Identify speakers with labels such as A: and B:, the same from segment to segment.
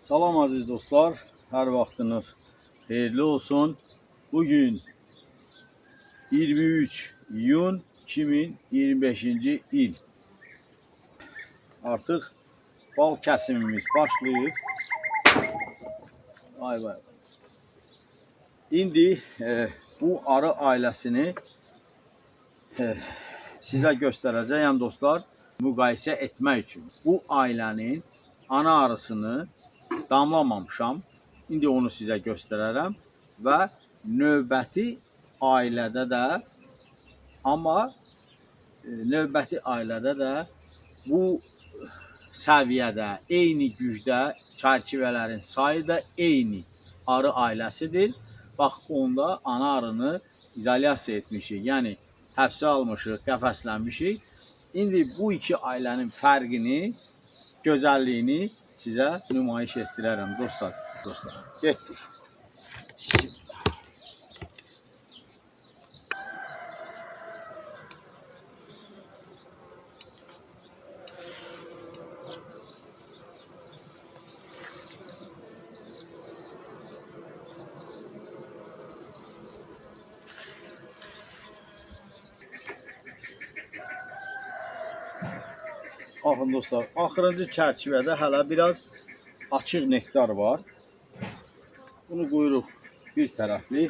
A: Salam aziz dostlar, hər vaxtınız xeyirli olsun. Bugün 23 iyun 2025-ci il. Artıq bal kəsimimiz başlayıb. Vay vay. İndi bu arı ailəsini sizə göstərəcəyəm dostlar, müqayisə etmək üçün. Bu ailənin ana arısını damlamamışam. İndi onu sizə göstərərəm və növbəti ailədə də bu səviyyədə, eyni gücdə çərçivələrin sayı da eyni arı ailəsidir. Bax, onda ana arını izolyasiya etmişik, yəni həbsə almışıq, qəfəslənmişik. İndi bu iki ailənin fərqini, gözəlliyini sizə nümayiş etdirərəm dostlar. Getdik. Baxın dostlar, axırıncı çərçivədə hələ biraz açıq nektar var. Bunu qoyuruq bir tərəfli.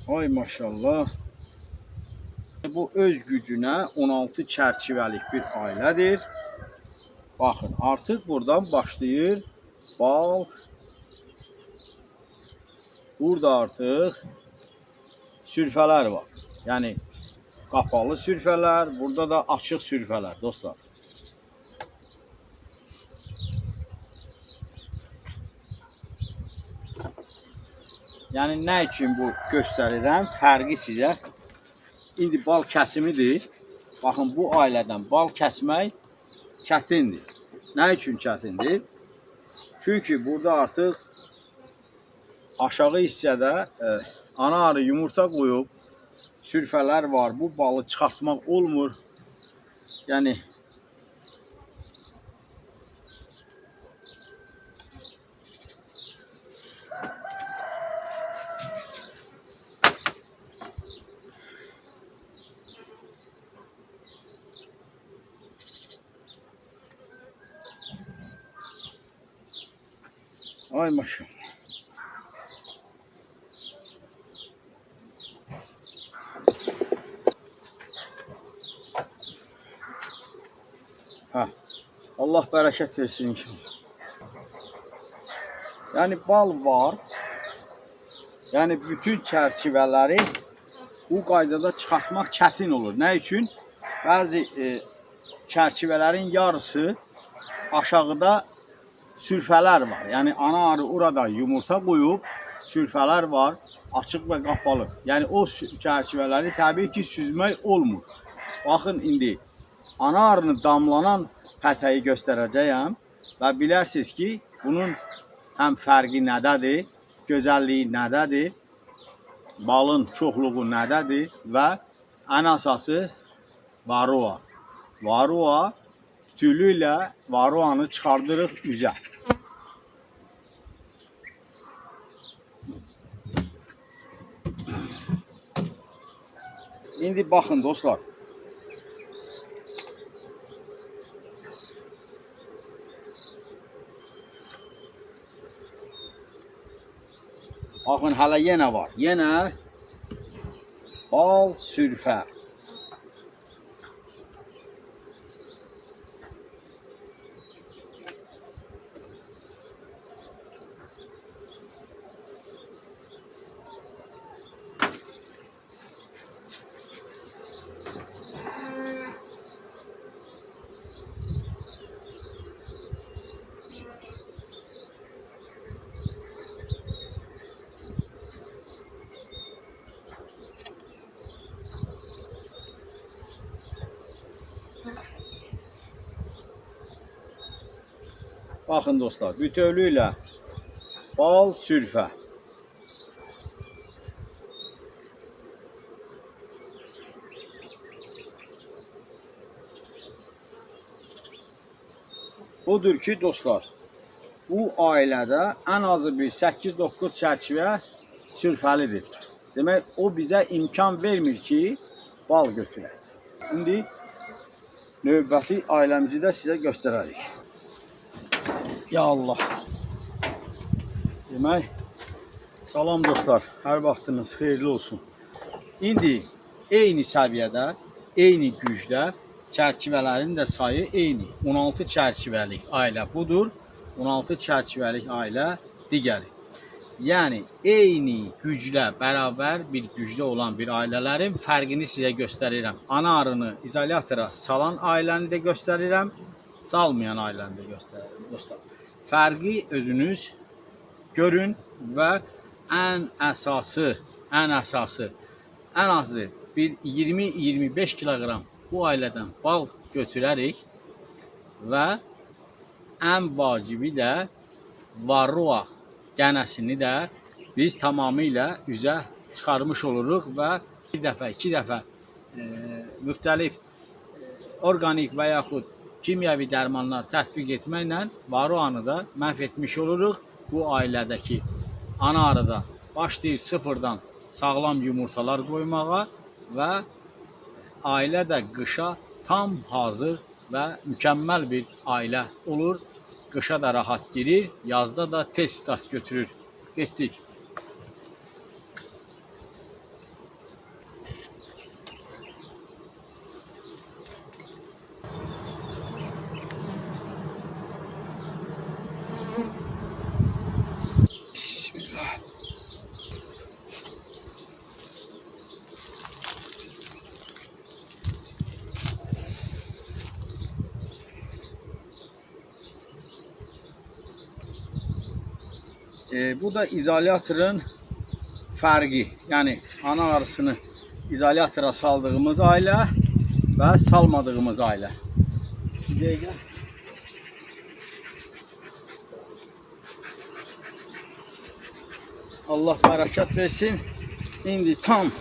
A: Ay maşallah. Bu öz gücünə 16 çərçivəlik bir ailədir. Baxın, artıq buradan başlayır bal. Burada artıq sürfələr var. Yəni qapalı sürfələr, burada da açıq sürfələr dostlar. Yəni nə üçün bu göstərirəm? Fərqi sizə. İndi bal kəsimidir. Baxın, bu ailədən bal kəsmək çətindir. Nə üçün çətindir? Çünki burada artıq aşağı hissədə ana arı yumurta qoyub, sürfələr var. Bu balı çıxartmaq olmur. Yəni ay maşallah. Allah bərəkət versin inşallah. Yəni bal var. Yəni bütün çərçivələri bu qaydada çıxartmaq çətin olur. Nə üçün? Bəzi çərçivələrin yarısı aşağıda sürfələr var. Yəni ana arı orada yumurta qoyub, sürfələr var, açıq və qapalı. Yəni o çərçivələri təbii ki süzmək olmur. Baxın indi ana arını damlanan pətəyi göstərəcəyəm və bilərsiniz ki bunun həm fərqi nədədir, gözəlliyi nədədir, balın çoxluğu nədədir və ən əsası varroa. Varroa tülü ilə varroanı çıxardırıq üzə. İndi baxın dostlar. Baxın, hələ yenə var. Yenə bal, sürfə. Baxın dostlar, bütövlüklə bal, sürfə. Budur ki dostlar, bu ailədə ən azı bir 8-9 çərçivə sürfəlidir. Demək, o bizə imkan vermir ki, bal götürək. İndi növbəti ailəmizi də sizə göstərərik. Ya Allah. Demək, salam dostlar, hər vaxtınız xeyirli olsun. İndi eyni səviyyədə, eyni gücdə çərçivələrin də sayı eyni. 16 çərçivəlik ailə budur, 16 çərçivəlik ailə digəri. Yəni, eyni güclə, bərabər bir gücdə olan bir ailələrin fərqini sizə göstərirəm. Ana arını izolyatora salan ailəni də göstərirəm, salmayan ailəni də göstərirəm. Dostlar, fərqi özünüz görün və ən əsası, ən azı bir 20-25 kiloqram bu ailədən bal götürərik və ən vacibi də varroa dənəsini də biz tamamilə üzə çıxarmış oluruq və bir dəfə, iki dəfə müxtəlif orqanik və yaxud kimyəvi dərmanlar tətbiq etməklə varroanı da məhv etmiş oluruq. Bu ailədəki ana arıda başlayır sıfırdan sağlam yumurtalar qoymağa və ailə də qışa tam hazır və mükəmməl bir ailə olur. Qışa da rahat girir, yazda da tez start götürür. Getdik. Bismillah. Bu da izolyatorun fərqi. Yəni ana arısını izolyatora saldığımız ailə və salmadığımız ailə. Bir dəqiqə. Allah bərəkət versin. İndi tam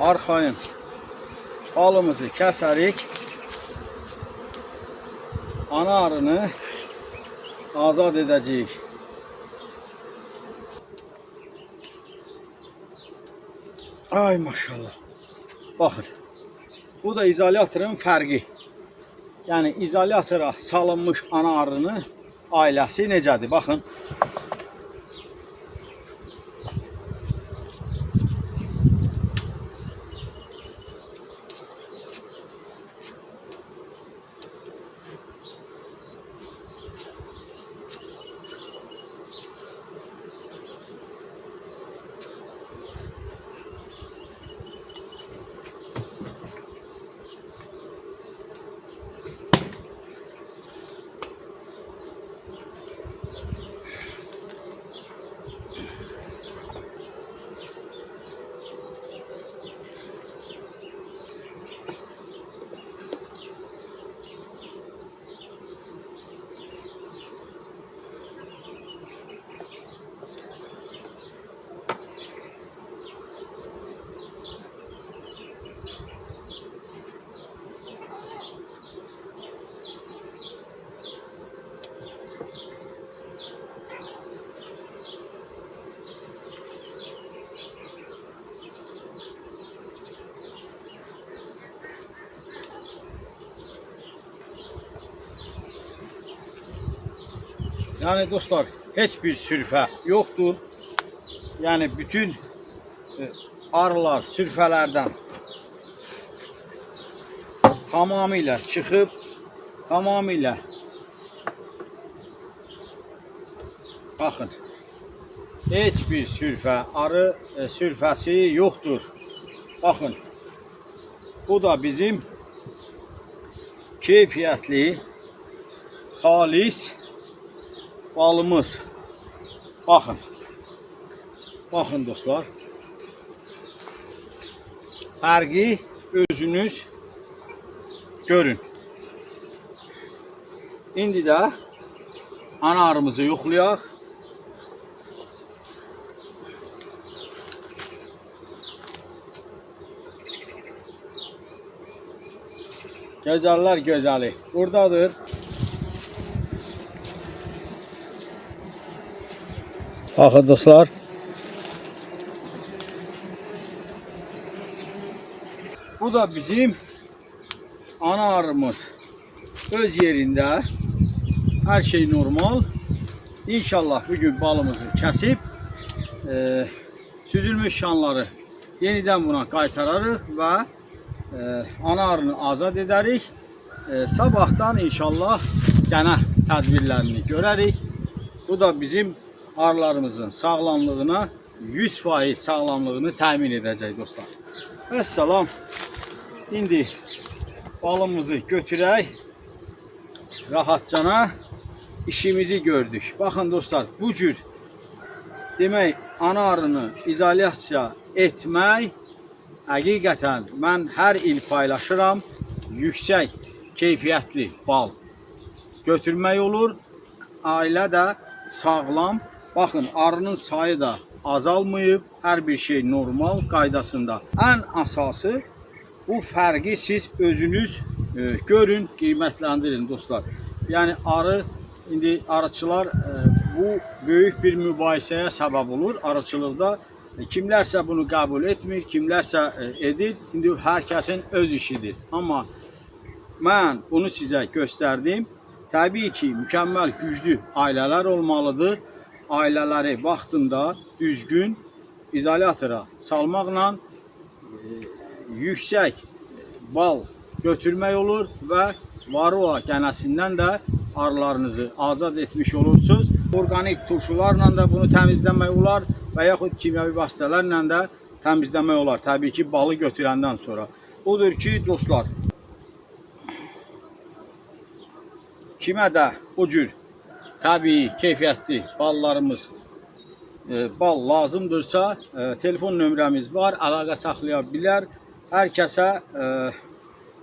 A: arxayın balımızı kəsərik. Ana arını azad edəcəyik. Ay maşallah. Baxın. Bu da izolyatorun fərqi. Yəni izolyatora salınmış ana arını ailəsi necədir? Baxın. Yani dostlar, heç bir sürfə yoxdur. Yəni bütün arılar sürfələrdən tamamilə çıxıb, tamamilə baxın, heç bir sürfə, arı sürfəsi yoxdur. Baxın, bu da bizim keyfiyyətli, xalis balımız. Baxın. Baxın dostlar. Fərqi özünüz görün. İndi də ana arımızı yoxlayaq. Gözəllər gözəli buradadır. Baxın dostlar. Bu da bizim ana arımız. Öz yerində. Hər şey normal. İnşallah bugün balımızı kəsib süzülmüş şanları yenidən buna qaytararıq və ana arını azad edərik. Sabahdan inşallah gənə tədbirlərini görərik. Bu da bizim arılarımızın sağlamlığına 100% sağlamlığını təmin edəcək dostlar. Əssalam. İndi balımızı götürək. Rahatcana işimizi gördük. Baxın dostlar, bu cür demək ana arını izolyasiya etmək həqiqətən mən hər il paylaşıram. Yüksək keyfiyyətli bal götürmək olur. Ailə də sağlam. Baxın, arının sayı da azalmayıb. Hər bir şey normal qaydasında. Ən əsası bu fərqi siz özünüz görün, qiymətləndirin dostlar. Yəni arı, indi arıçılar bu böyük bir mübahisəyə səbəb olur arıçılıqda. Kimlərsə bunu qəbul etmir, kimlərsə edir. İndi hər kəsin öz işidir. Amma mən bunu sizə göstərdim. Təbii ki, mükəmməl, güclü ailələr olmalıdır. Ailələri vaxtında düzgün izolyatora salmaqla yüksək bal götürmək olur və varroa gənəsindən də arılarınızı azad etmiş olursunuz. Organik turşularla da bunu təmizləmək olar və yaxud kimyəvi vasitələrlə də təmizləmək olar. Təbii ki, balı götürəndən sonra. Odur ki, dostlar, kimə də o cür təbii, keyfiyyətli ballarımız, bal lazımdırsa, telefon nömrəmiz var, əlaqə saxlaya bilər. Hər kəsə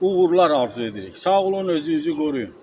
A: uğurlar arzu edirik. Sağ olun, özünüzü qoruyun.